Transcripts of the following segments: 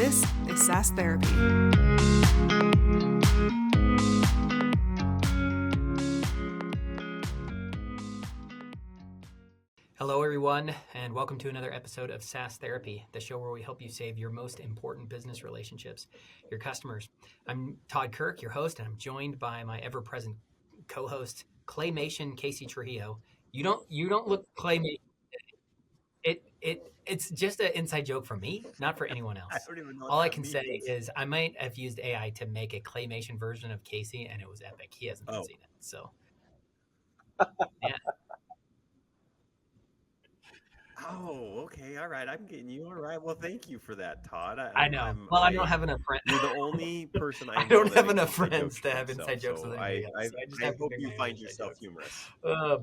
This is SaaS Therapy. Hello, everyone, and welcome to another episode of SaaS Therapy, the show where we help you save your most important business relationships, your customers. I'm Todd Kirk, your host, and I'm joined by my ever-present co-host, Claymation Casey Trujillo. You don't look Claymation. It's just an inside joke for me, not for anyone else. I don't even know what All I that can means. say is I might have used AI to make a Claymation version of Casey, and it was epic. He hasn't seen it, so yeah. Oh, okay. All right. I'm getting you. All right. Well, thank you for that, Todd. I know. I don't have enough friends. You're the only person I know. I don't that have makes enough inside friends jokes to for have himself, inside jokes so with anybody else. I have to hope make you my own find inside yourself jokes. humorous.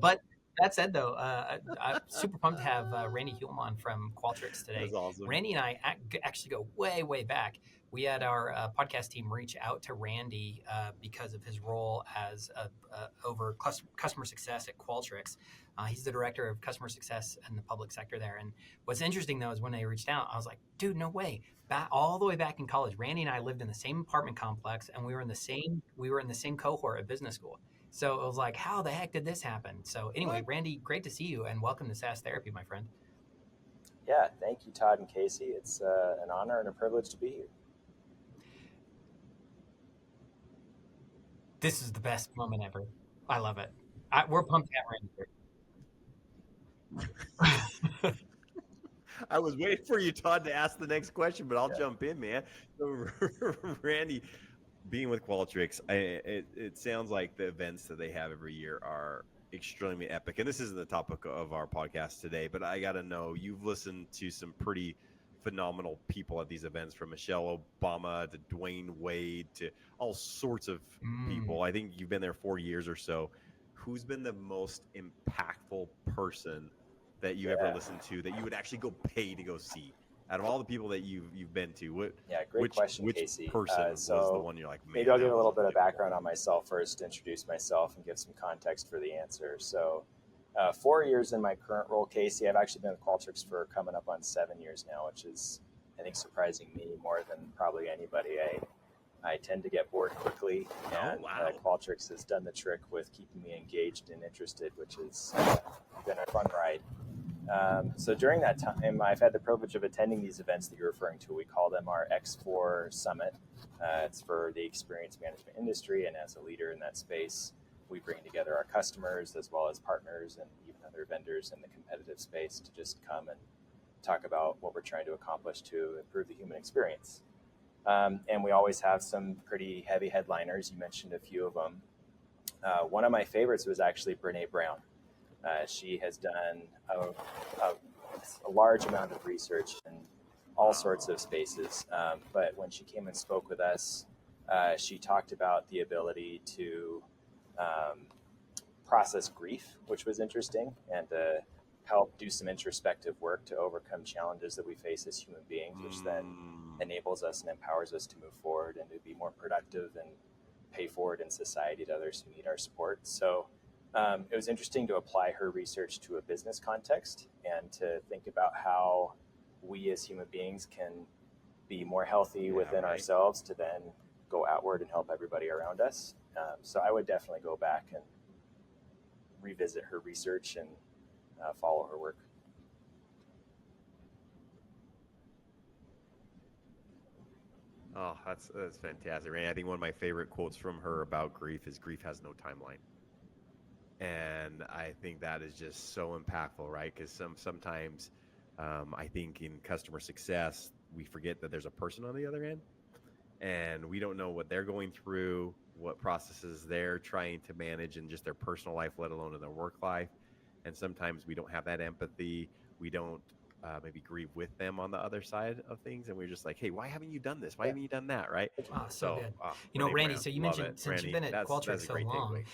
But that said, though, I'm super pumped to have Randy Hulme on from Qualtrics today. That's awesome. Randy and I actually go way, way back. We had our podcast team reach out to Randy because of his role as over customer success at Qualtrics. He's the director of customer success in the public sector there. And what's interesting, though, is when they reached out, I was like, dude, no way. All the way back in college, Randy and I lived in the same apartment complex, and we were in the same cohort at business school. So it was like, how the heck did this happen? So anyway, Randy, great to see you, and welcome to SaaS Therapy, my friend. Yeah, thank you, Todd and Casey. It's an honor and a privilege to be here. This is the best moment ever. I love it. We're pumped to have Randy here. I was waiting for you, Todd, to ask the next question, but I'll jump in, man. So, Randy, being with Qualtrics, it sounds like the events that they have every year are extremely epic. And this isn't the topic of our podcast today, but I got to know, you've listened to some pretty phenomenal people at these events, from Michelle Obama to Dwayne Wade to all sorts of people. I think you've been there 4 years or so. Who's been the most impactful person that you ever listened to that you would actually go pay to go see? Out of all the people that you've been to, great question, Casey. Person was the one you're like, man? Maybe I'll give a little bit of background on myself first, introduce myself, and give some context for the answer. So 4 years in my current role, Casey. I've actually been with Qualtrics for coming up on 7 years now, which is, I think, surprising me more than probably anybody. I tend to get bored quickly, and Qualtrics has done the trick with keeping me engaged and interested, which has been a fun ride. So during that time, I've had the privilege of attending these events that you're referring to. We call them our X4 Summit. It's for the experience management industry, and as a leader in that space, we bring together our customers as well as partners and even other vendors in the competitive space to just come and talk about what we're trying to accomplish to improve the human experience. And we always have some pretty heavy headliners. You mentioned a few of them. One of my favorites was actually Brené Brown. She has done a large amount of research in all sorts of spaces. But when she came and spoke with us, she talked about the ability to process grief, which was interesting, and help do some introspective work to overcome challenges that we face as human beings, which then enables us and empowers us to move forward and to be more productive and pay forward in society to others who need our support. So it was interesting to apply her research to a business context and to think about how we as human beings can be more healthy within ourselves to then go outward and help everybody around us. So I would definitely go back and revisit her research and follow her work. Oh, that's fantastic, Randy. I think one of my favorite quotes from her about grief is, "Grief has no timeline." And I think that is just so impactful, right? Because sometimes I think in customer success, we forget that there's a person on the other end, and we don't know what they're going through, what processes they're trying to manage in just their personal life, let alone in their work life. And sometimes we don't have that empathy. We don't maybe grieve with them on the other side of things. And we're just like, hey, why haven't you done this? Why haven't you done that? Right. So good. Randy, Brown, so you mentioned since you've been at Qualtrics so long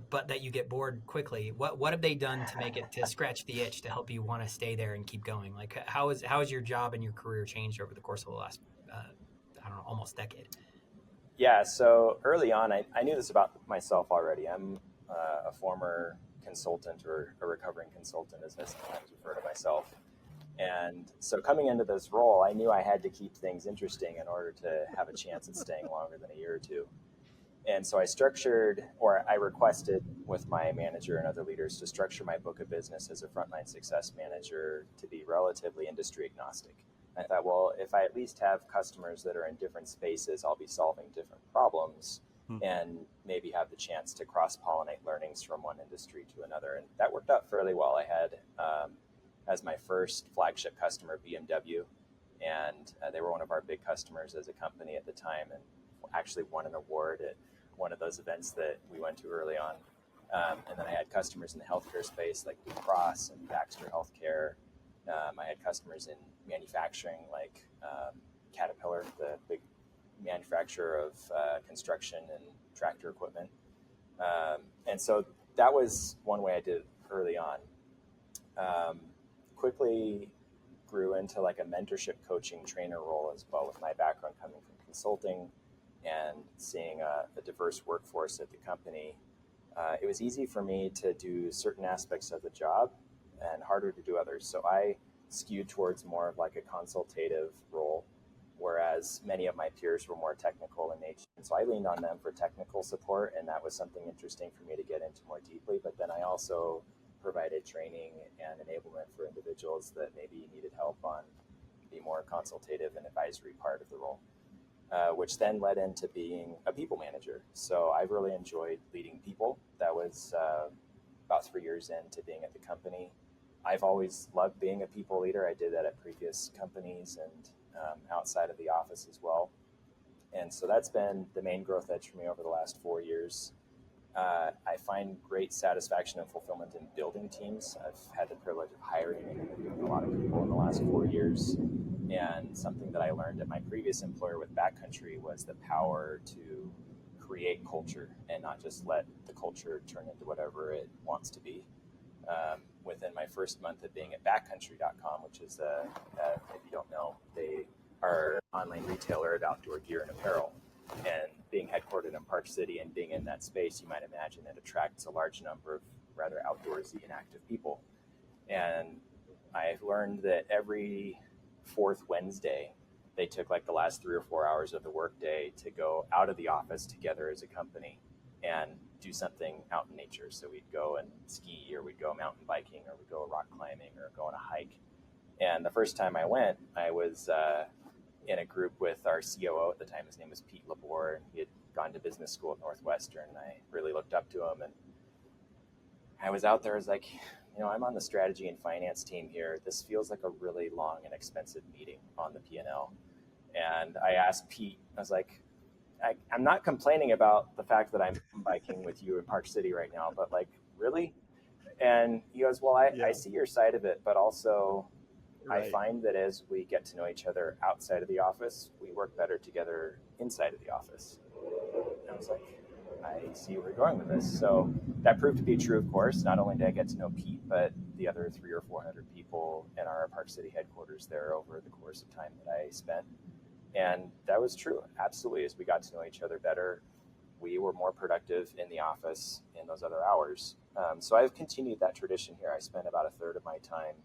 but that you get bored quickly, what have they done to make it, to scratch the itch to help you want to stay there and keep going? Like how has your job and your career changed over the course of the last, almost decade? Yeah. So early on, I knew this about myself already. I'm a former consultant, or a recovering consultant, as I sometimes refer to myself. And so coming into this role, I knew I had to keep things interesting in order to have a chance at staying longer than a year or two. And so I requested with my manager and other leaders to structure my book of business as a frontline success manager to be relatively industry agnostic. I thought, well, if I at least have customers that are in different spaces, I'll be solving different problems and maybe have the chance to cross-pollinate learnings from one industry to another. And that worked out fairly well. I had, as my first flagship customer, BMW, and they were one of our big customers as a company at the time, and actually won an award at one of those events that we went to early on. And then I had customers in the healthcare space like Blue Cross and Baxter Healthcare. I had customers in manufacturing like Caterpillar, the big manufacturer of construction and tractor equipment. And so that was one way I did it early on. Quickly grew into like a mentorship coaching trainer role as well, with my background coming from consulting and seeing a diverse workforce at the company. It was easy for me to do certain aspects of the job and harder to do others. So I skewed towards more of like a consultative role, whereas many of my peers were more technical in nature. And so I leaned on them for technical support, and that was something interesting for me to get into more deeply. But then I also provided training and enablement for individuals that maybe needed help on the more consultative and advisory part of the role. Which then led into being a people manager. So I've really enjoyed leading people. That was about 3 years into being at the company. I've always loved being a people leader. I did that at previous companies and outside of the office as well. And so that's been the main growth edge for me over the last 4 years. I find great satisfaction and fulfillment in building teams. I've had the privilege of hiring and interviewing a lot of people in the last 4 years. And something that I learned at my previous employer with Backcountry was the power to create culture and not just let the culture turn into whatever it wants to be. Within my first month of being at backcountry.com, which is, if you don't know, they are an online retailer of outdoor gear and apparel. And being headquartered in Park City and being in that space, you might imagine it attracts a large number of rather outdoorsy and active people. And I've learned that every fourth Wednesday, they took like the last 3 or 4 hours of the workday to go out of the office together as a company and do something out in nature. So we'd go and ski, or we'd go mountain biking, or we'd go rock climbing, or go on a hike. And the first time I went, I was in a group with our COO at the time. His name was Pete Labor, and he had gone to business school at Northwestern. And I really looked up to him. And I was out there, I was like, I'm on the strategy and finance team here. This feels like a really long and expensive meeting on the P&L. And I asked Pete, I was like, I'm not complaining about the fact that I'm biking with you in Park City right now, but like, really? And he goes, well, I see your side of it, but also right. I find that as we get to know each other outside of the office, we work better together inside of the office. And I was like, I see where you're going with this. So that proved to be true, of course. Not only did I get to know Pete, but the other 300 or 400 people in our Park City headquarters there over the course of time that I spent. And that was true. Absolutely. As we got to know each other better, we were more productive in the office in those other hours. So I've continued that tradition here. I spend about a third of my time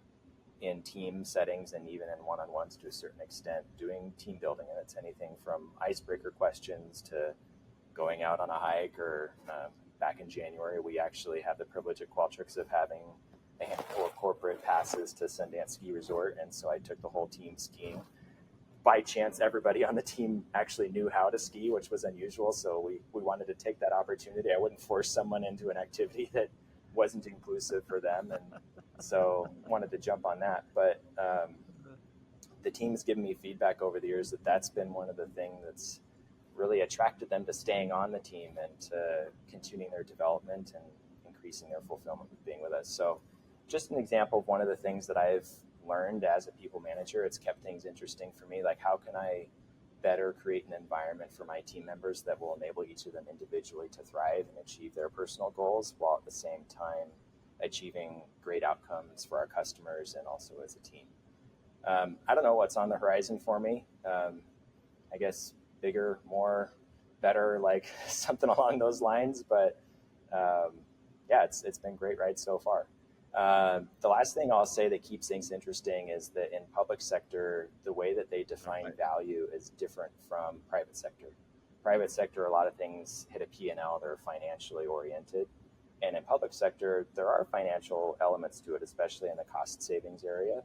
in team settings and even in one-on-ones to a certain extent doing team building. And it's anything from icebreaker questions to going out on a hike, or back in January, we actually have the privilege at Qualtrics of having a handful of corporate passes to Sundance Ski Resort. And so I took the whole team skiing. By chance, everybody on the team actually knew how to ski, which was unusual. So we wanted to take that opportunity. I wouldn't force someone into an activity that wasn't inclusive for them. And so wanted to jump on that. But the team's given me feedback over the years that that's been one of the things that's really attracted them to staying on the team and to continuing their development and increasing their fulfillment with being with us. So just an example of one of the things that I've learned as a people manager. It's kept things interesting for me. Like, how can I better create an environment for my team members that will enable each of them individually to thrive and achieve their personal goals, while at the same time achieving great outcomes for our customers and also as a team. I don't know what's on the horizon for me. I guess bigger, more, better, like something along those lines. But yeah, it's been a great ride so far. The last thing I'll say that keeps things interesting is that in public sector, the way that they define value is different from private sector. Private sector, a lot of things hit a P&L, they're financially oriented. And in public sector, there are financial elements to it, especially in the cost savings area.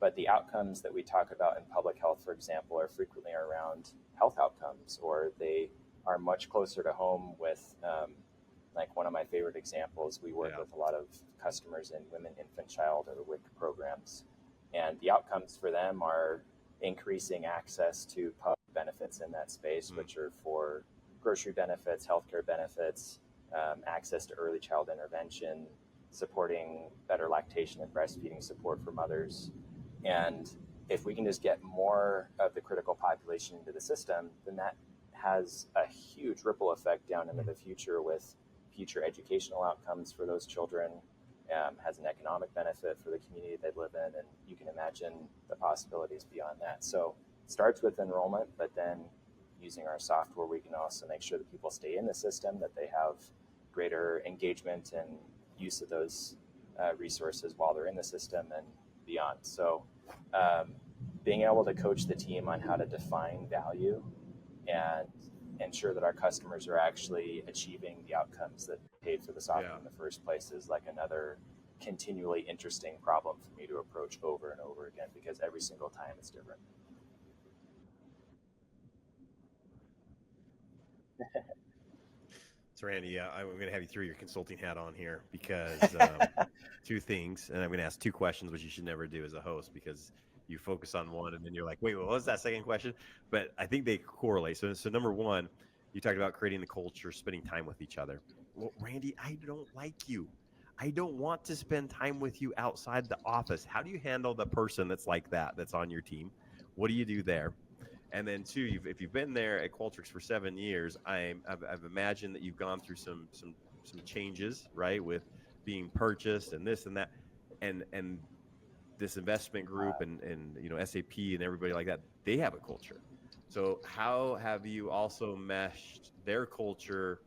But the outcomes that we talk about in public health, for example, are frequently around health outcomes, or they are much closer to home with, like one of my favorite examples, we work with a lot of customers in women, infant, child, or WIC programs. And the outcomes for them are increasing access to public benefits in that space, which are for grocery benefits, healthcare benefits, access to early child intervention, supporting better lactation and breastfeeding support for mothers. And if we can just get more of the critical population into the system, then that has a huge ripple effect down into the future with future educational outcomes for those children, has an economic benefit for the community they live in, and you can imagine the possibilities beyond that. So it starts with enrollment, but then using our software, we can also make sure that people stay in the system, that they have greater engagement and use of those resources while they're in the system and beyond. So being able to coach the team on how to define value and ensure that our customers are actually achieving the outcomes that paid for the software in the first place is like another continually interesting problem for me to approach over and over again, because every single time it's different. So Randy, I'm going to have you throw your consulting hat on here because two things, and I'm going to ask two questions, which you should never do as a host because you focus on one and then you're like, wait, what was that second question? But I think they correlate. So number one, you talked about creating the culture, spending time with each other. Well, Randy, I don't like you. I don't want to spend time with you outside the office. How do you handle the person that's like that, that's on your team? What do you do there? And then two, if you've been there at Qualtrics for 7 years, I've imagined that you've gone through some changes, right, with being purchased and this and that, and this investment group and SAP and everybody like that, they have a culture. So how have you also meshed their culture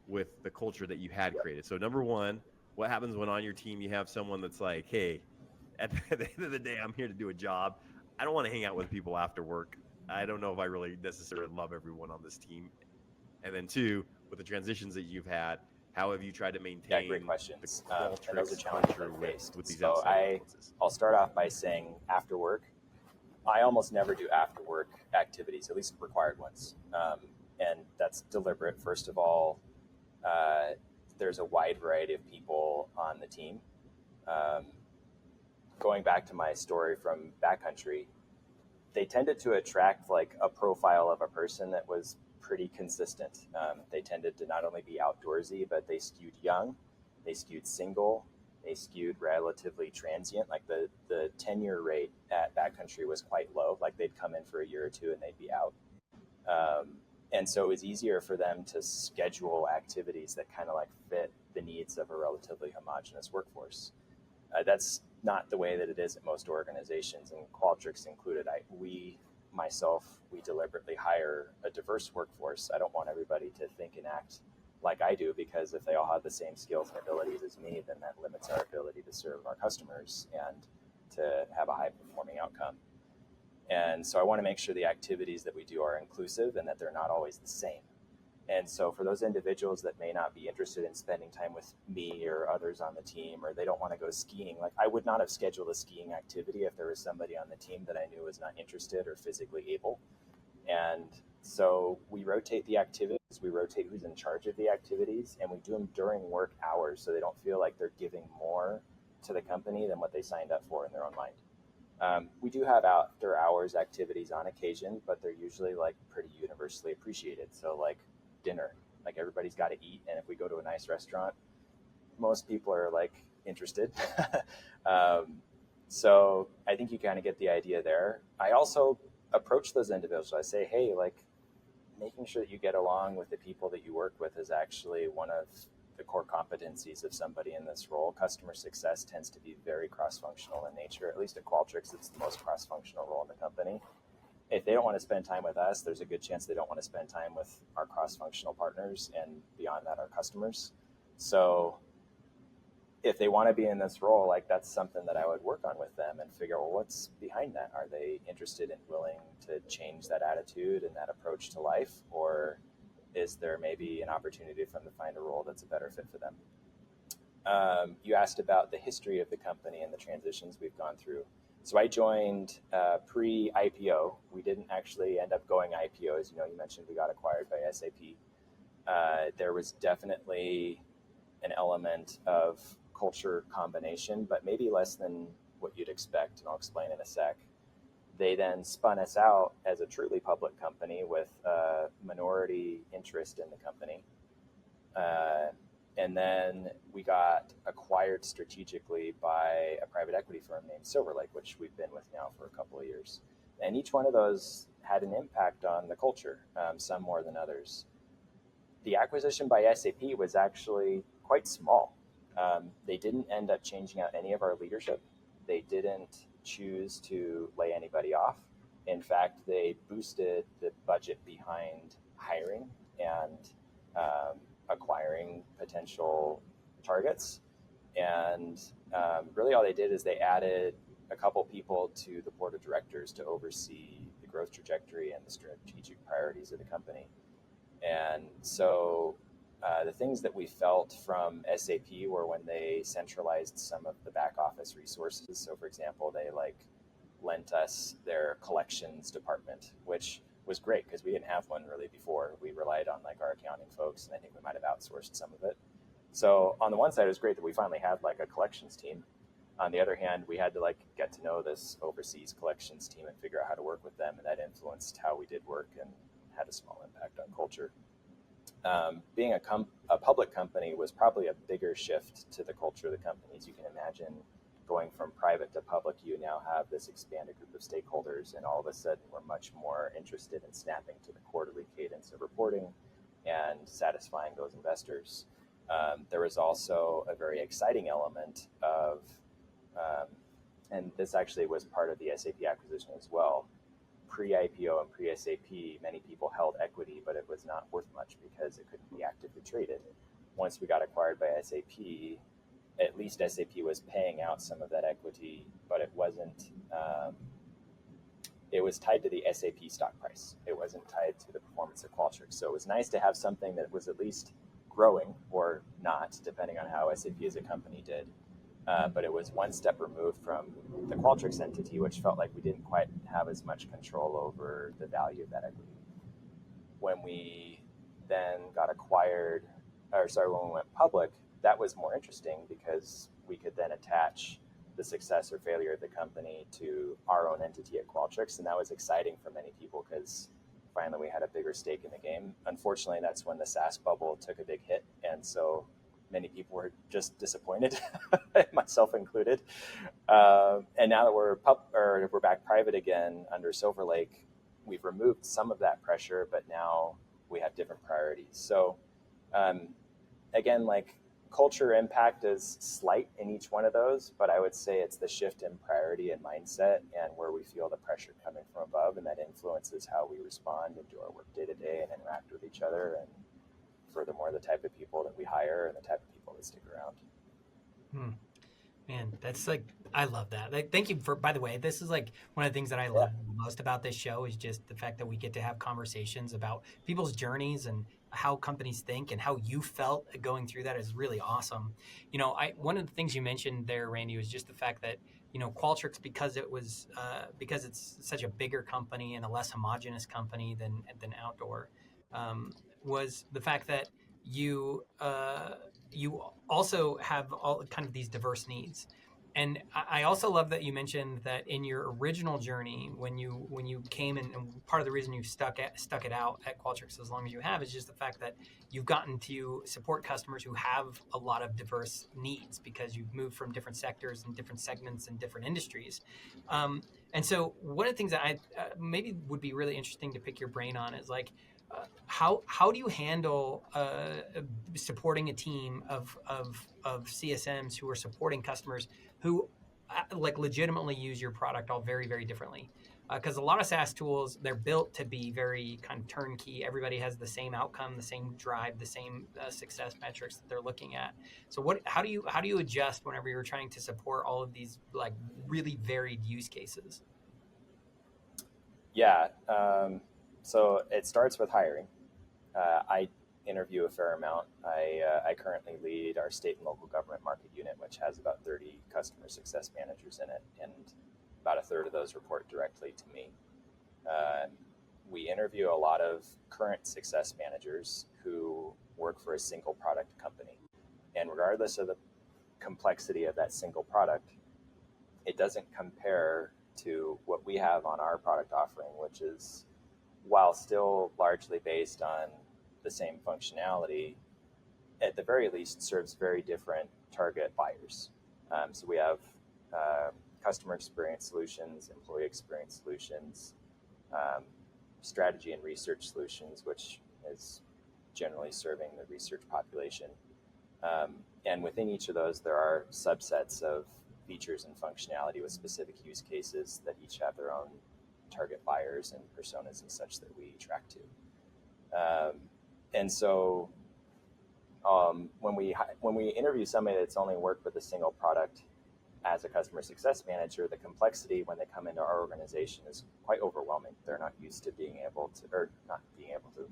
with the culture that you had created? So number one, what happens when on your team you have someone that's like, hey, at the end of the day, I'm here to do a job. I don't want to hang out with people after work. I don't know if I really necessarily love everyone on this team. And then two, with the transitions that you've had, how have you tried to maintain great questions. the and those are challenges challenges with these so outside influences? I'll start off by saying after work, I almost never do after work activities, at least required ones. And that's deliberate. First of all, there's a wide variety of people on the team. Going back to my story from backcountry, they tended to attract like a profile of a person that was pretty consistent. They tended to not only be outdoorsy, but they skewed young, they skewed single, they skewed relatively transient. Like the tenure rate at backcountry was quite low. Like they'd come in for a year or two and they'd be out. And so it was easier for them to schedule activities that kind of like fit the needs of a relatively homogenous workforce. That's not the way that it is at most organizations, and Qualtrics included. We deliberately hire a diverse workforce. I don't want everybody to think and act like I do, because if they all have the same skills and abilities as me, then that limits our ability to serve our customers and to have a high-performing outcome. And so I want to make sure the activities that we do are inclusive and that they're not always the same. And so for those individuals that may not be interested in spending time with me or others on the team, or they don't want to go skiing, like I would not have scheduled a skiing activity if there was somebody on the team that I knew was not interested or physically able. And so we rotate the activities, we rotate who's in charge of the activities, and we do them during work hours so they don't feel like they're giving more to the company than what they signed up for in their own mind. We do have after hours activities on occasion, but they're usually like pretty universally appreciated. So like dinner, like everybody's got to eat. And if we go to a nice restaurant, most people are like interested. So I think you kind of get the idea there. I also approach those individuals. I say, hey, like making sure that you get along with the people that you work with is actually one of the core competencies of somebody in this role. Customer success tends to be very cross-functional in nature. At least at Qualtrics, it's the most cross-functional role in the company. If they don't want to spend time with us, there's a good chance they don't want to spend time with our cross-functional partners, and beyond that, our customers. So if they want to be in this role, like that's something that I would work on with them and figure out, well, what's behind that. Are they interested and willing to change that attitude and that approach to life, or is there maybe an opportunity for them to find a role that's a better fit for them? You asked about the history of the company and the transitions we've gone through. So I joined pre-IPO. We didn't actually end up going IPO. As you know, you mentioned we got acquired by SAP. There was definitely an element of culture combination, but maybe less than what you'd expect, and I'll explain in a sec. They then spun us out as a truly public company with a minority interest in the company. And then we got acquired strategically by a private equity firm named Silver Lake, which we've been with now for a couple of years. And each one of those had an impact on the culture, some more than others. The acquisition by SAP was actually quite small. They didn't end up changing out any of our leadership. They didn't choose to lay anybody off. In fact, they boosted the budget behind hiring and acquiring potential targets. And really all they did is they added a couple people to the board of directors to oversee the growth trajectory and the strategic priorities of the company. And so the things that we felt from SAP were when they centralized some of the back office resources. So for example, they lent us their collections department, which was great because we didn't have one really before. We relied on our accounting folks, and I think we might have outsourced some of it. So on the one side, it was great that we finally had a collections team. On the other hand, we had to get to know this overseas collections team and figure out how to work with them, and that influenced how we did work and had a small impact on culture. Being a public company was probably a bigger shift to the culture of the company. As you can imagine, going from private to public, you now have this expanded group of stakeholders, and all of a sudden we're much more interested in snapping to the quarterly cadence of reporting and satisfying those investors. There was also a very exciting element of, and this actually was part of the SAP acquisition as well. Pre-IPO and pre-SAP, many people held equity, but it was not worth much because it couldn't be actively traded. Once we got acquired by SAP, at least SAP was paying out some of that equity, but it wasn't, it was tied to the SAP stock price. It wasn't tied to the performance of Qualtrics. So it was nice to have something that was at least growing or not, depending on how SAP as a company did. But it was one step removed from the Qualtrics entity, which felt like we didn't quite have as much control over the value of that equity. When we then got acquired, when we went public, that was more interesting because we could then attach the success or failure of the company to our own entity at Qualtrics. And that was exciting for many people because finally we had a bigger stake in the game. Unfortunately, that's when the SaaS bubble took a big hit. And so many people were just disappointed, myself included. And now that we're back private again under Silver Lake, we've removed some of that pressure, but now we have different priorities. So again, culture impact is slight in each one of those, but I would say it's the shift in priority and mindset and where we feel the pressure coming from above, and that influences how we respond and do our work day to day and interact with each other, and furthermore, the type of people that we hire and the type of people that stick around. Man, that's I love that. Thank you for, by the way, this is one of the things that I love most about this show is just the fact that we get to have conversations about people's journeys and how companies think and how you felt going through that is really awesome. One of the things you mentioned there, Randy, was just the fact that, Qualtrics, because it's such a bigger company and a less homogenous company than Outdoor, was the fact that you also have all kind of these diverse needs. And I also love that you mentioned that in your original journey, when you came in, and part of the reason you've stuck it out at Qualtrics as long as you have is just the fact that you've gotten to support customers who have a lot of diverse needs because you've moved from different sectors and different segments and different industries. And so one of the things that I maybe would be really interesting to pick your brain on is how do you handle supporting a team of CSMs who are supporting customers who legitimately use your product all very, very differently? Because a lot of SaaS tools, they're built to be very kind of turnkey. Everybody has the same outcome, the same drive, the same success metrics that they're looking at. So how do you adjust whenever you're trying to support all of these like really varied use cases? Yeah. So it starts with hiring. I interview a fair amount. I currently lead our state and local government market unit, which has about 30 customer success managers in it, and about a third of those report directly to me. We interview a lot of current success managers who work for a single product company. And regardless of the complexity of that single product, it doesn't compare to what we have on our product offering, which is, while still largely based on the same functionality, at the very least serves very different target buyers. So we have customer experience solutions, employee experience solutions, strategy and research solutions, which is generally serving the research population. And within each of those, there are subsets of features and functionality with specific use cases that each have their own target buyers and personas and such that we track to. And so when we interview somebody that's only worked with a single product as a customer success manager, the complexity when they come into our organization is quite overwhelming. They're not used to being able to, or not being able to,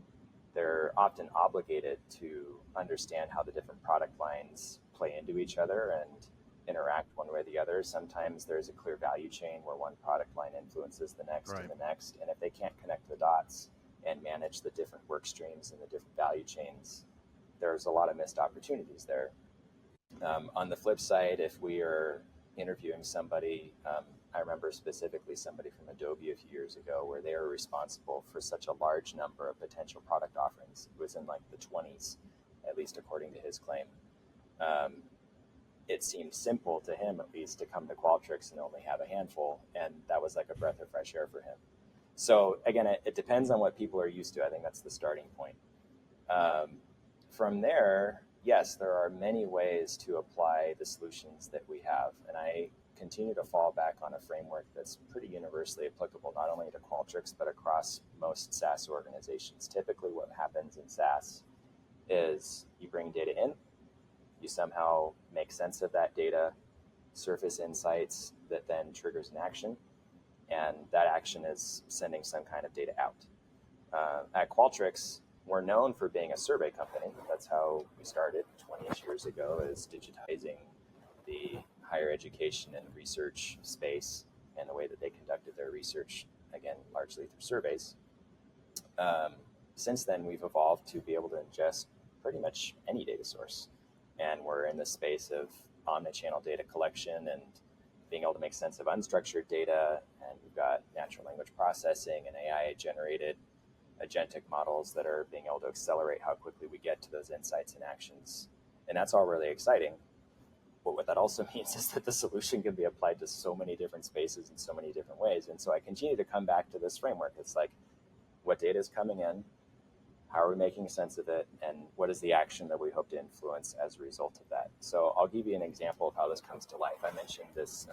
they're often obligated to understand how the different product lines play into each other and interact one way or the other. Sometimes there's a clear value chain where one product line influences the next and the next. And if they can't connect the dots and manage the different work streams and the different value chains, there's a lot of missed opportunities there. On the flip side, if we are interviewing somebody, I remember specifically somebody from Adobe a few years ago where they were responsible for such a large number of potential product offerings. It was in like the 20s, at least according to his claim. It seemed simple to him, at least, to come to Qualtrics and only have a handful, and that was like a breath of fresh air for him. So again, it depends on what people are used to. I think that's the starting point. From there, yes, there are many ways to apply the solutions that we have, and I continue to fall back on a framework that's pretty universally applicable, not only to Qualtrics, but across most SaaS organizations. Typically what happens in SaaS is you bring data in, you somehow make sense of that data, surface insights that then triggers an action, and that action is sending some kind of data out. At Qualtrics, we're known for being a survey company. That's how we started 20-ish years ago, is digitizing the higher education and research space and the way that they conducted their research, again, largely through surveys. Since then, we've evolved to be able to ingest pretty much any data source. And we're in the space of omnichannel data collection and being able to make sense of unstructured data. And we've got natural language processing and AI-generated agentic models that are being able to accelerate how quickly we get to those insights and actions. And that's all really exciting. But what that also means is that the solution can be applied to so many different spaces in so many different ways. And so I continue to come back to this framework. It's like, what data is coming in? How are we making sense of it? And what is the action that we hope to influence as a result of that? So I'll give you an example of how this comes to life. I mentioned this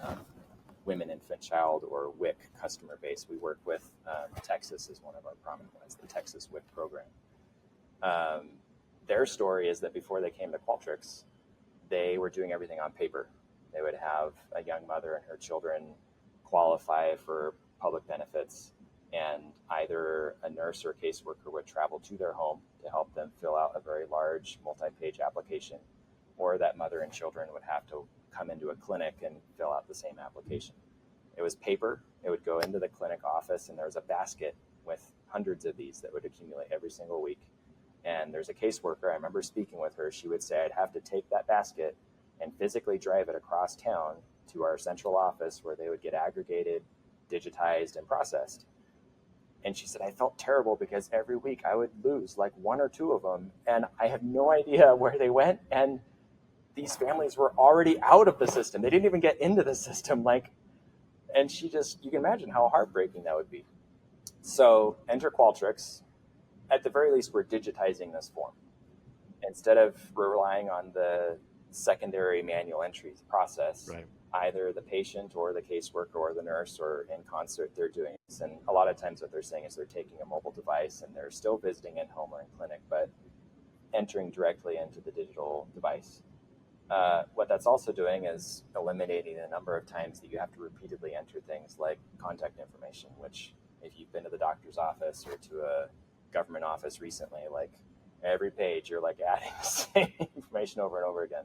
women, infant, child, or WIC customer base we work with. Texas is one of our prominent ones, the Texas WIC program. Their story is that before they came to Qualtrics, they were doing everything on paper. They would have a young mother and her children qualify for public benefits, and either a nurse or a caseworker would travel to their home to help them fill out a very large multi-page application, or that mother and children would have to come into a clinic and fill out the same application. It was paper. It would go into the clinic office, and there was a basket with hundreds of these that would accumulate every single week. And there's a caseworker, I remember speaking with her, she would say, I'd have to take that basket and physically drive it across town to our central office where they would get aggregated, digitized, and processed. And she said, I felt terrible because every week I would lose like one or two of them, and I have no idea where they went. And these families were already out of the system. They didn't even get into the system. And she just, you can imagine how heartbreaking that would be. So enter Qualtrics. At the very least, we're digitizing this form. Instead of relying on the secondary manual entries process, either the patient or the caseworker or the nurse, or in concert, they're doing this. And a lot of times what they're saying is they're taking a mobile device and they're still visiting in home or in clinic, but entering directly into the digital device. What that's also doing is eliminating the number of times that you have to repeatedly enter things like contact information, which if you've been to the doctor's office or to a government office recently, like every page you're like adding the same information over and over again.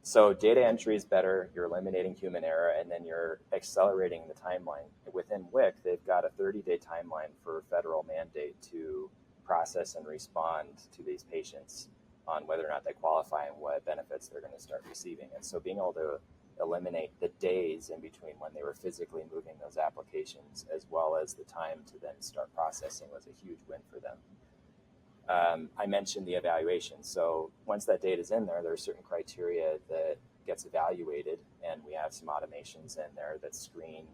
So data entry is better, you're eliminating human error, and then you're accelerating the timeline. Within WIC, they've got a 30-day timeline for federal mandate to process and respond to these patients on whether or not they qualify and what benefits they're going to start receiving. And so being able to eliminate the days in between when they were physically moving those applications, as well as the time to then start processing, was a huge win for them. I mentioned the evaluation. So once that data is in there, there are certain criteria that gets evaluated, and we have some automations in there that screen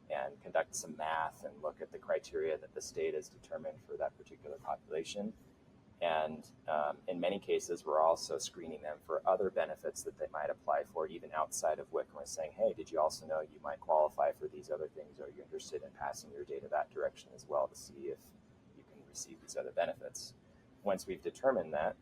and conduct some math and look at the criteria that the state has determined for that particular population. And in many cases, we're also screening them for other benefits that they might apply for, even outside of WIC. And we're saying, hey, did you also know you might qualify for these other things? Are you interested in passing your data that direction as well to see if you can receive these other benefits? Once we've determined that,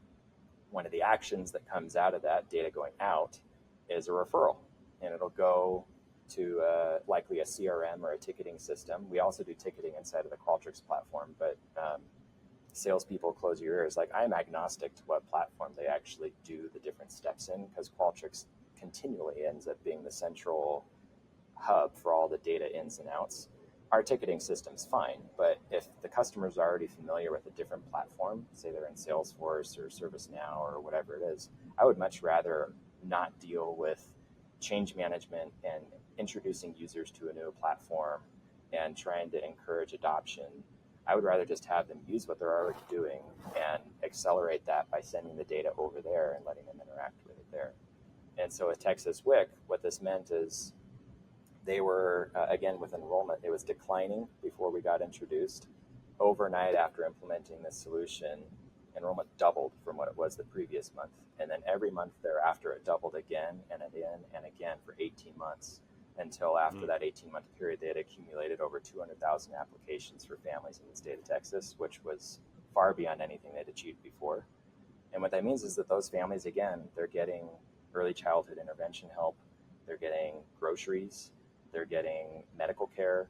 one of the actions that comes out of that data going out is a referral, and it'll go to likely a CRM or a ticketing system. We also do ticketing inside of the Qualtrics platform, but salespeople, close your ears. Like, I'm agnostic to what platform they actually do the different steps in, because Qualtrics continually ends up being the central hub for all the data ins and outs. Our ticketing system's fine, but if the customer's already familiar with a different platform, say they're in Salesforce or ServiceNow or whatever it is, I would much rather not deal with change management and introducing users to a new platform and trying to encourage adoption. I would rather just have them use what they're already doing and accelerate that by sending the data over there and letting them interact with it there. And so with Texas WIC, what this meant is they were, again, with enrollment, it was declining before we got introduced. Overnight, after implementing this solution, enrollment doubled from what it was the previous month. And then every month thereafter, it doubled again and again for 18 months, until after that 18-month period, they had accumulated over 200,000 applications for families in the state of Texas, which was far beyond anything they'd achieved before. And what that means is that those families, again, they're getting early childhood intervention help, they're getting groceries, they're getting medical care,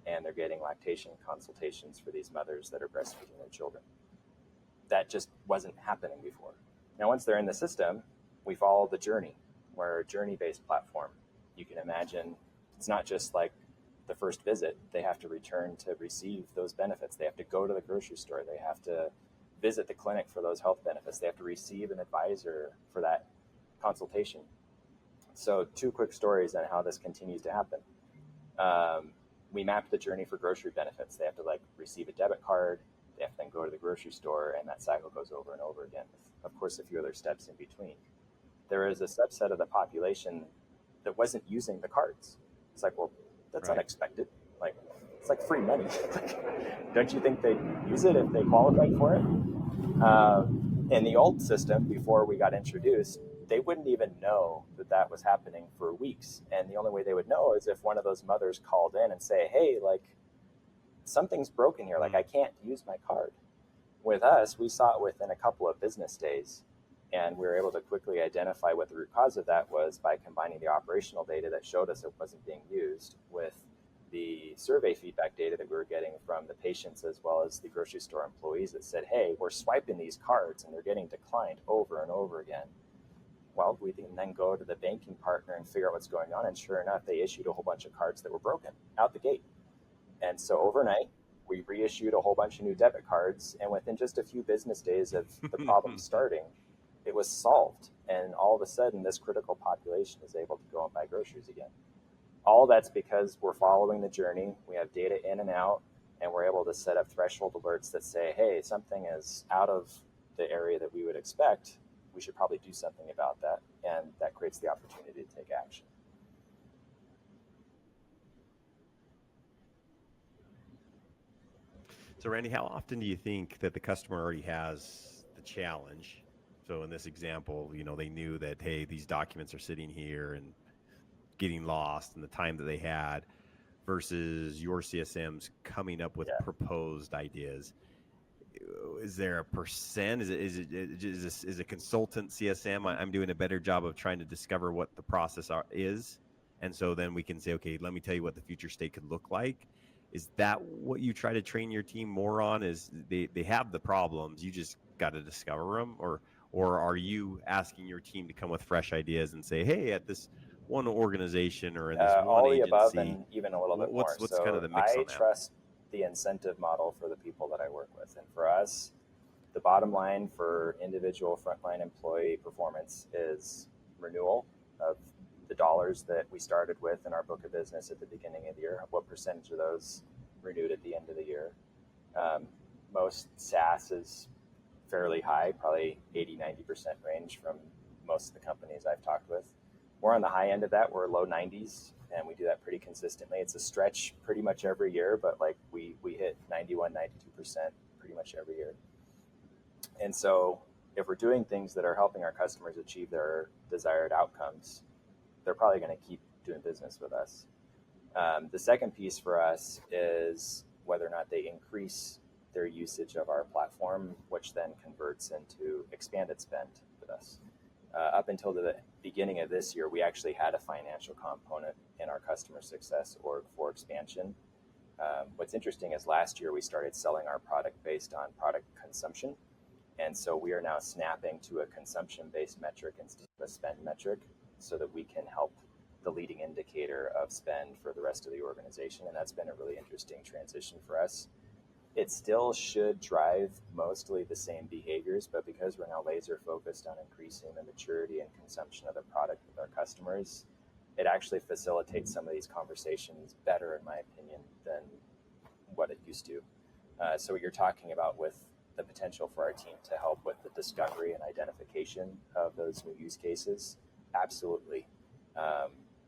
and they're getting lactation consultations for these mothers that are breastfeeding their children. That just wasn't happening before. Now, once they're in the system, we follow the journey. We're a journey-based platform. You can imagine it's not just like the first visit. They have to return to receive those benefits. They have to go to the grocery store. They have to visit the clinic for those health benefits. They have to receive an advisor for that consultation. So 2 quick stories on how this continues to happen. We mapped the journey for grocery benefits. They have to receive a debit card. They have to then go to the grocery store, and that cycle goes over and over again, with, of course, a few other steps in between. There is a subset of the population that wasn't using the cards. It's like, well, that's right. Unexpected. It's like free money. Don't you think they'd use it if they qualified for it? In the old system, before we got introduced, they wouldn't even know that that was happening for weeks. And the only way they would know is if one of those mothers called in and say, hey, something's broken here. I can't use my card. With us, we saw it within a couple of business days. And we were able to quickly identify what the root cause of that was by combining the operational data that showed us it wasn't being used with the survey feedback data that we were getting from the patients, as well as the grocery store employees that said, hey, we're swiping these cards and they're getting declined over and over again. Well, we can then go to the banking partner and figure out what's going on. And sure enough, they issued a whole bunch of cards that were broken out the gate. And so overnight, we reissued a whole bunch of new debit cards. And within just a few business days of the problem starting, it was solved. And all of a sudden, this critical population is able to go and buy groceries again. All that's because we're following the journey. We have data in and out, and we're able to set up threshold alerts that say, hey, something is out of the area that we would expect. We should probably do something about that. And that creates the opportunity to take action. So Randy, how often do you think that the customer already has the challenge? So in this example, they knew that, hey, these documents are sitting here and getting lost and the time that they had versus your CSMs coming up with Yeah. proposed ideas? Is there a percent? Is a consultant CSM? I'm doing a better job of trying to discover what the process is, and so then we can say, okay, let me tell you what the future state could look like. Is that what you try to train your team more on? Is they have the problems, you just got to discover them, or are you asking your team to come with fresh ideas and say, hey, at this one organization or in this one All the above agency, and even a little bit more. what's kind of the mix I on that? trust the incentive model for the people that I work with. And for us, the bottom line for individual frontline employee performance is renewal of the dollars that we started with in our book of business at the beginning of the year. What percentage of those renewed at the end of the year? Most SaaS is fairly high, probably 80-90% range from most of the companies I've talked with. We're on the high end of that. We're low 90s, and we do that pretty consistently. It's a stretch pretty much every year, but like we hit 91, 92% pretty much every year. And so if we're doing things that are helping our customers achieve their desired outcomes, they're probably going to keep doing business with us. The second piece for us is whether or not they increase their usage of our platform, which then converts into expanded spend with us. Up until the beginning of this year, we actually had a financial component in our customer success org for expansion. What's interesting is last year we started selling our product based on product consumption. And so we are now snapping to a consumption-based metric instead of a spend metric so that we can help the leading indicator of spend for the rest of the organization. And that's been a really interesting transition for us. It still should drive mostly the same behaviors, but because we're now laser focused on increasing the maturity and consumption of the product with our customers, it actually facilitates some of these conversations better, in my opinion, than what it used to. So what you're talking about with the potential for our team to help with the discovery and identification of those new use cases, absolutely.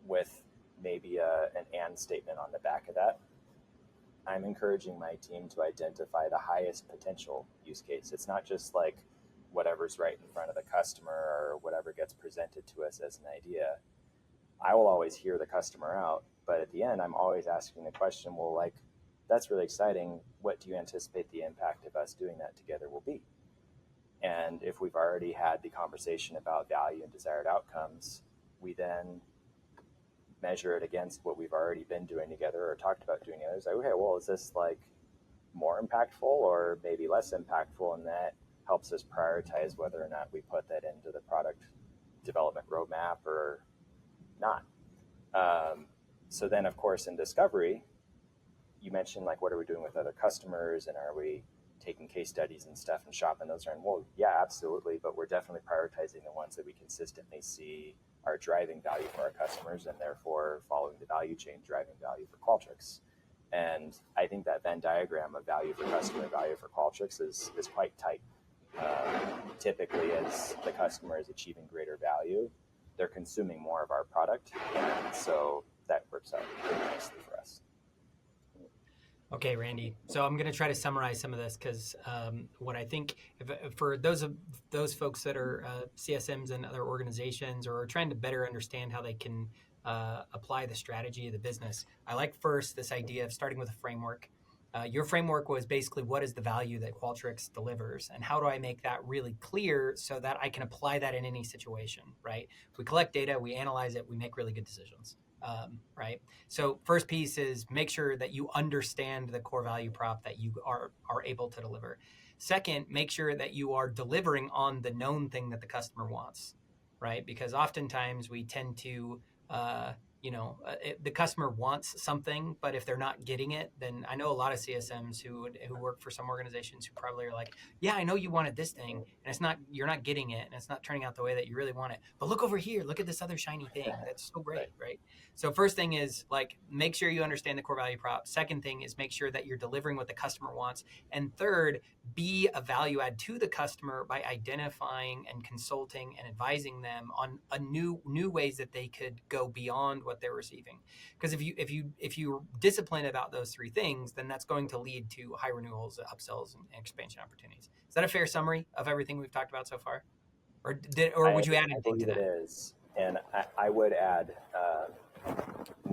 With maybe an and statement on the back of that, I'm encouraging my team to identify the highest potential use case. It's not just like whatever's right in front of the customer or whatever gets presented to us as an idea. I will always hear the customer out, but at the end, I'm always asking the question, well, like, that's really exciting. What do you anticipate the impact of us doing that together will be? And if we've already had the conversation about value and desired outcomes, we then measure it against what we've already been doing together or talked about doing together. It's like, okay, well, is this like more impactful or maybe less impactful? And that helps us prioritize whether or not we put that into the product development roadmap or not. So then, of course, in discovery, you mentioned like, what are we doing with other customers, and are we taking case studies and stuff and shopping those around? Well, yeah, absolutely. But we're definitely prioritizing the ones that we consistently see are driving value for our customers and therefore following the value chain, driving value for Qualtrics. And I think that Venn diagram of value for customer, value for Qualtrics is quite tight. Typically, as the customer is achieving greater value, they're consuming more of our product. And so that works out really nicely for us. Okay, Randy. So I'm going to try to summarize some of this because what I think for those folks that are CSMs in other organizations or are trying to better understand how they can apply the strategy of the business, I like first this idea of starting with a framework. Your framework was basically what is the value that Qualtrics delivers, and how do I make that really clear so that I can apply that in any situation, right? We collect data, we analyze it, we make really good decisions. Right. So first piece is make sure that you understand the core value prop that you are able to deliver. Second, make sure that you are delivering on the known thing that the customer wants, right? Because oftentimes we tend to, the customer wants something, but if they're not getting it, then I know a lot of CSMs who work for some organizations who probably are like, yeah, I know you wanted this thing, and you're not getting it, and it's not turning out the way that you really want it. But look over here, look at this other shiny thing. That's so great, right? So first thing is like, make sure you understand the core value prop. Second thing is make sure that you're delivering what the customer wants. And third, be a value add to the customer by identifying and consulting and advising them on a new ways that they could go beyond what they're receiving. Because if you're disciplined about those three things, then that's going to lead to high renewals, upsells, and expansion opportunities. Is that a fair summary of everything we've talked about so far? Or would you add anything to that? It is. And I would add,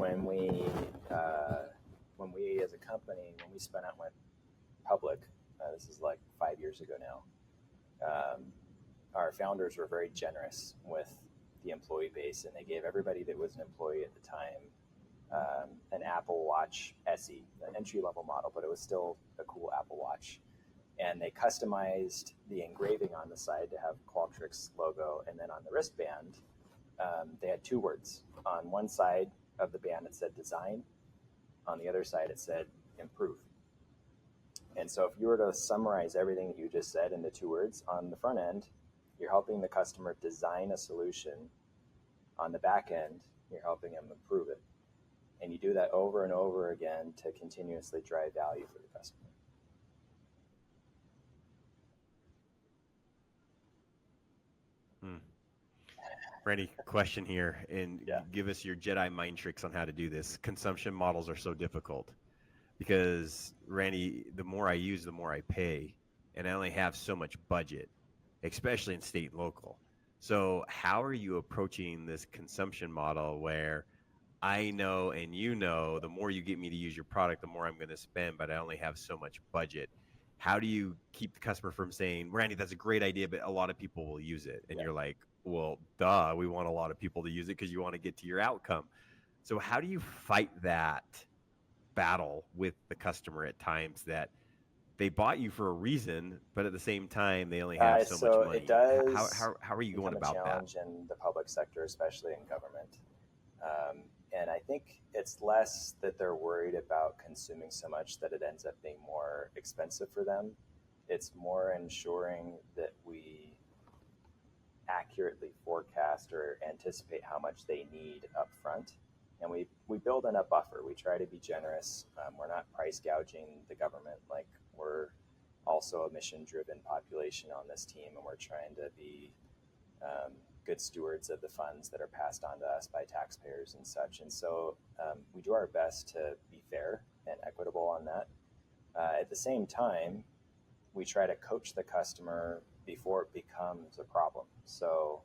when we as a company, when we spun out and went public, this is like 5 years ago now, our founders were very generous with the employee base, and they gave everybody that was an employee at the time an Apple Watch SE, an entry-level model, but it was still a cool Apple Watch. And they customized the engraving on the side to have Qualtrics logo, and then on the wristband, they had 2 words. On one side of the band, it said design. On the other side, it said improve. And so if you were to summarize everything that you just said into 2 words, on the front end, you're helping the customer design a solution. On the back end, you're helping them improve it. And you do that over and over again to continuously drive value for the customer. Randy, question here, and give us your Jedi mind tricks on how to do this. Consumption models are so difficult because, Randy, the more I use, the more I pay, and I only have so much budget, especially in state and local. So how are you approaching this consumption model where I know and you know the more you get me to use your product, the more I'm going to spend, but I only have so much budget? How do you keep the customer from saying, Randy, that's a great idea, but a lot of people will use it? And you're like, well, duh, we want a lot of people to use it because you want to get to your outcome. So how do you fight that battle with the customer at times that they bought you for a reason, but at the same time, they only have so much money? It does how are you going about that? It's a challenge in the public sector, especially in government. And I think it's less that they're worried about consuming so much that it ends up being more expensive for them. It's more ensuring that we accurately forecast or anticipate how much they need up front. And we build in a buffer. We try to be generous. We're not price gouging the government. Like, we're also a mission-driven population on this team, and we're trying to be good stewards of the funds that are passed on to us by taxpayers and such. And so we do our best to be fair and equitable on that. At the same time, we try to coach the customer before it becomes a problem. So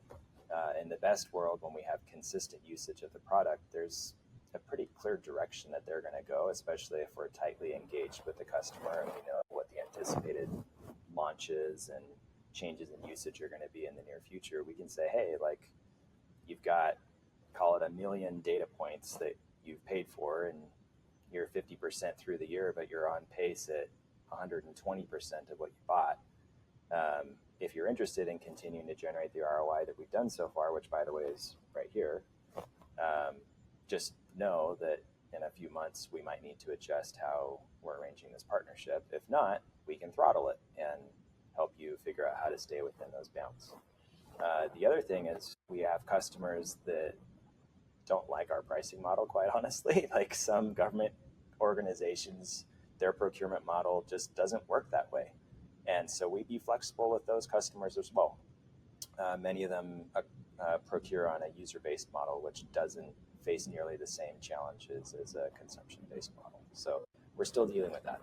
in the best world, when we have consistent usage of the product, there's a pretty clear direction that they're going to go, especially if we're tightly engaged with the customer and we know what the anticipated launches and changes in usage are going to be in the near future. We can say, hey, like, you've got, call it 1 million data points that you've paid for, and you're 50% through the year, but you're on pace at 120% of what you bought. If you're interested in continuing to generate the ROI that we've done so far, which, by the way, is right here, just know that in a few months we might need to adjust how we're arranging this partnership. If not, we can throttle it and help you figure out how to stay within those bounds. The other thing is we have customers that don't like our pricing model, quite honestly. Like, some government organizations, their procurement model just doesn't work that way. And so we be flexible with those customers as well. Many of them procure on a user-based model, which doesn't face nearly the same challenges as a consumption-based model. So we're still dealing with that.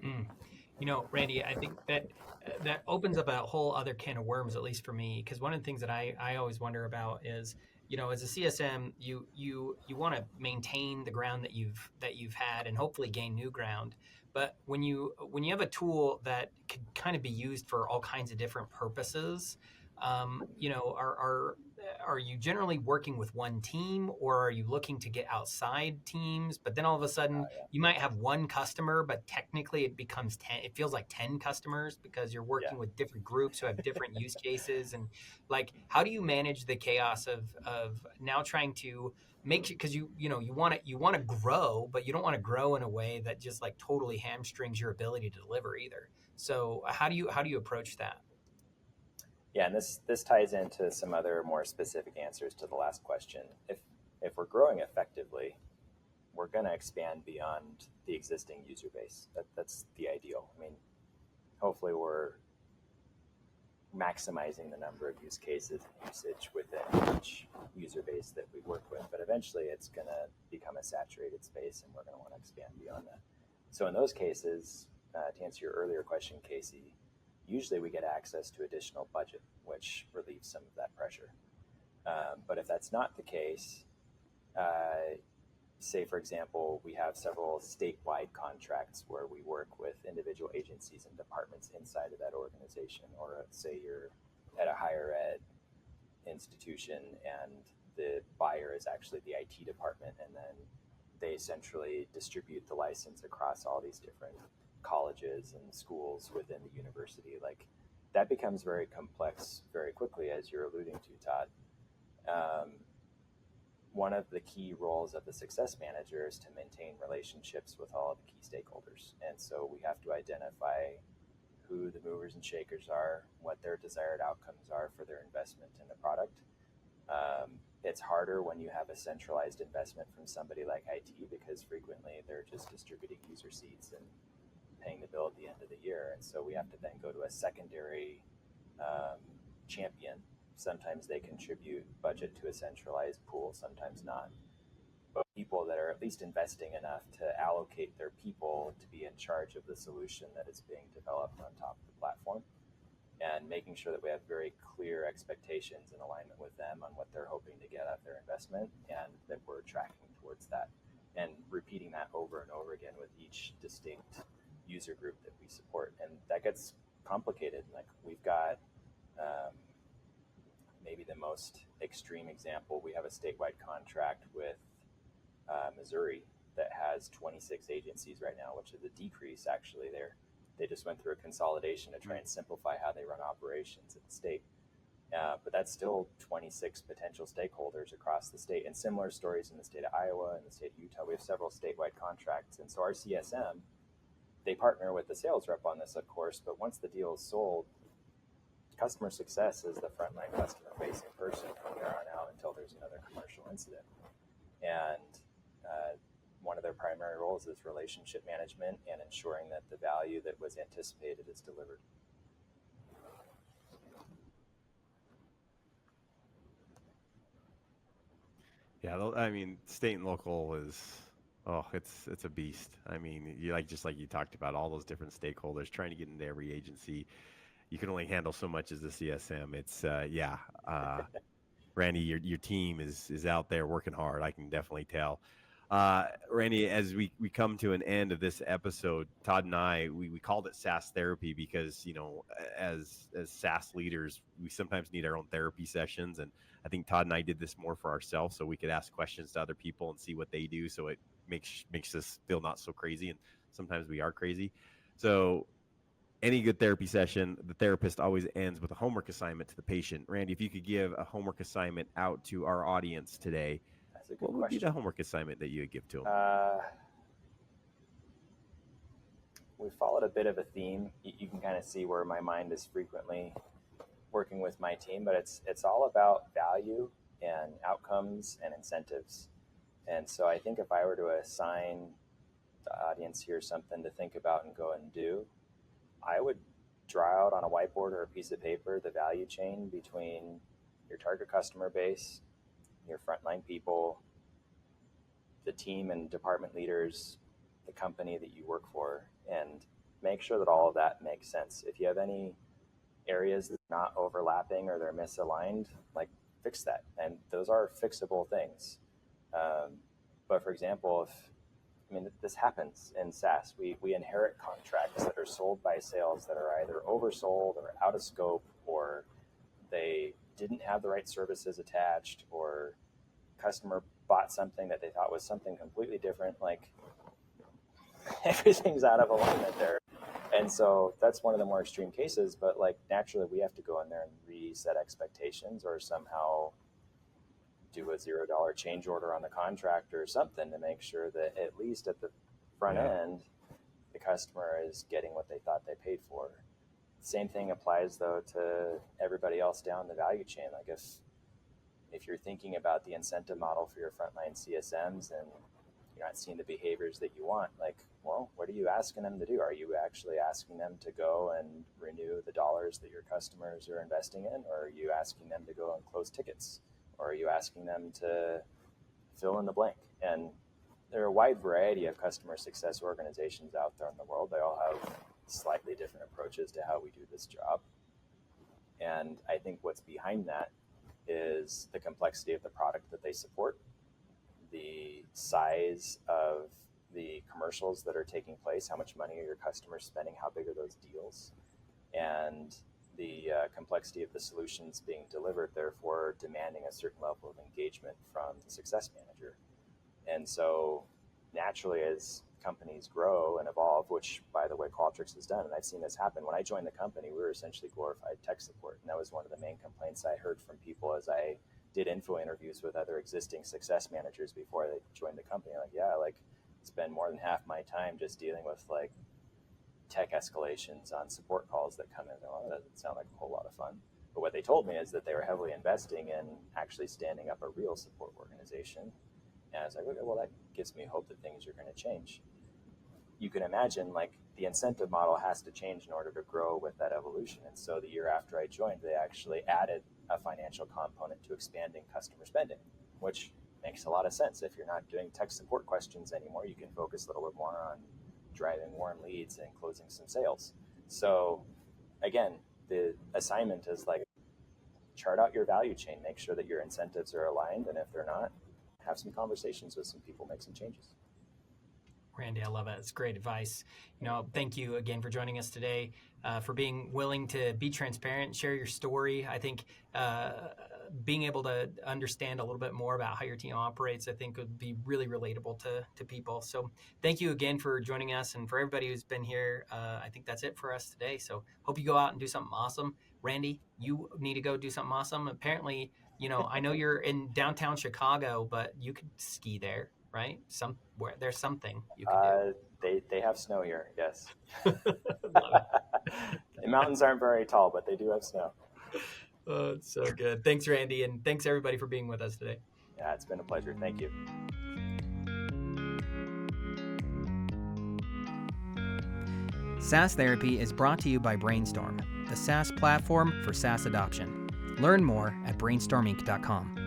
You know, Randy, I think that opens up a whole other can of worms, at least for me, because one of the things that I always wonder about is, you know, as a CSM, you want to maintain the ground that you've had and hopefully gain new ground. But when you have a tool that could kind of be used for all kinds of different purposes, you know, are you generally working with one team, or are you looking to get outside teams? But then all of a sudden you might have one customer, but technically it becomes 10. It feels like 10 customers because you're working with different groups who have different use cases. And like, how do you manage the chaos of now trying to make, because you want to grow, but you don't want to grow in a way that just like totally hamstrings your ability to deliver either. So how do you approach that? Yeah, and this ties into some other more specific answers to the last question. If we're growing effectively, we're going to expand beyond the existing user base. That's the ideal. I mean, hopefully we're maximizing the number of use cases and usage within each user base that we work with. But eventually it's going to become a saturated space, and we're going to want to expand beyond that. So in those cases, to answer your earlier question, Casey, usually we get access to additional budget, which relieves some of that pressure. But if that's not the case, Say, for example, we have several statewide contracts where we work with individual agencies and departments inside of that organization, or say you're at a higher ed institution and the buyer is actually the IT department, and then they centrally distribute the license across all these different colleges and schools within the university. Like, that becomes very complex very quickly, as you're alluding to, Todd. One of the key roles of the success manager is to maintain relationships with all of the key stakeholders. And so we have to identify who the movers and shakers are, what their desired outcomes are for their investment in the product. It's harder when you have a centralized investment from somebody like IT, because frequently they're just distributing user seats and paying the bill at the end of the year. And so we have to then go to a secondary champion. Sometimes they contribute budget to a centralized pool, sometimes not. But people that are at least investing enough to allocate their people to be in charge of the solution that is being developed on top of the platform, and making sure that we have very clear expectations and alignment with them on what they're hoping to get out of their investment, and that we're tracking towards that, and repeating that over and over again with each distinct user group that we support. And that gets complicated. Like, we've got maybe the most extreme example, we have a statewide contract with Missouri that has 26 agencies right now, which is a decrease actually there. They just went through a consolidation to try and simplify how they run operations at the state. But that's still 26 potential stakeholders across the state, and similar stories in the state of Iowa and the state of Utah. We have several statewide contracts. And so our CSM, they partner with the sales rep on this, of course, but once the deal is sold, customer success is the frontline customer facing person from there on out until there's another commercial incident. And one of their primary roles is relationship management and ensuring that the value that was anticipated is delivered. Yeah, I mean, state and local is, it's a beast. I mean, just like you talked about, all those different stakeholders trying to get into every agency. You can only handle so much as the CSM. It's Randy, your team is out there working hard. I can definitely tell. Randy, as we come to an end of this episode, Todd and I, we called it SaaS Therapy because, as SaaS leaders, we sometimes need our own therapy sessions. And I think Todd and I did this more for ourselves so we could ask questions to other people and see what they do. So it makes us feel not so crazy. And sometimes we are crazy. So any good therapy session, the therapist always ends with a homework assignment to the patient. Randy, if you could give a homework assignment out to our audience today, what would be the homework assignment that you would give to them? We followed a bit of a theme. You can kind of see where my mind is frequently working with my team, but it's all about value and outcomes and incentives. And so I think if I were to assign the audience here something to think about and go and do, I would draw out on a whiteboard or a piece of paper the value chain between your target customer base, your frontline people, the team and department leaders, the company that you work for, and make sure that all of that makes sense. If you have any areas that are not overlapping or they're misaligned, like, fix that. And those are fixable things. But for example, this happens in SaaS. We inherit contracts that are sold by sales that are either oversold or out of scope, or they didn't have the right services attached, or customer bought something that they thought was something completely different. Like, everything's out of alignment there. And so that's one of the more extreme cases, but like, naturally we have to go in there and reset expectations, or somehow do a $0 change order on the contract or something to make sure that at least at the front end, the customer is getting what they thought they paid for. Same thing applies though to everybody else down the value chain. Like, if you're thinking about the incentive model for your frontline CSMs and you're not seeing the behaviors that you want, like, well, what are you asking them to do? Are you actually asking them to go and renew the dollars that your customers are investing in? Or are you asking them to go and close tickets? Or are you asking them to fill in the blank? And there are a wide variety of customer success organizations out there in the world. They all have slightly different approaches to how we do this job. And I think what's behind that is the complexity of the product that they support, the size of the commercials that are taking place, how much money are your customers spending, how big are those deals, and the complexity of the solutions being delivered, therefore demanding a certain level of engagement from the success manager. And so naturally, as companies grow and evolve, which by the way Qualtrics has done, and I've seen this happen. When I joined the company, we were essentially glorified tech support, and that was one of the main complaints I heard from people as I did info interviews with other existing success managers before they joined the company. Like, yeah, like spend more than half my time just dealing with like tech escalations on support calls that come in. Oh, that doesn't sound like a whole lot of fun. But what they told me is that they were heavily investing in actually standing up a real support organization. And I was like, okay, well, that gives me hope that things are going to change. You can imagine like the incentive model has to change in order to grow with that evolution. And so the year after I joined, they actually added a financial component to expanding customer spending, which makes a lot of sense. If you're not doing tech support questions anymore, you can focus a little bit more on driving warm leads and closing some sales. So again, the assignment is like chart out your value chain, make sure that your incentives are aligned. And if they're not, have some conversations with some people, make some changes. Randy, I love it. It's great advice. Thank you again for joining us today, for being willing to be transparent, share your story. I think being able to understand a little bit more about how your team operates, I think would be really relatable to people. So thank you again for joining us. And for everybody who's been here, I think that's it for us today. So hope you go out and do something awesome. Randy, you need to go do something awesome. Apparently, I know you're in downtown Chicago, but you could ski there. Right? Somewhere there's something you can do. They have snow here, yes. The mountains aren't very tall, but they do have snow. Oh, it's so good. Thanks, Randy, and thanks everybody for being with us today. Yeah, it's been a pleasure. Thank you. SaaS Therapy is brought to you by Brainstorm, the SaaS platform for SaaS adoption. Learn more at brainstorminc.com.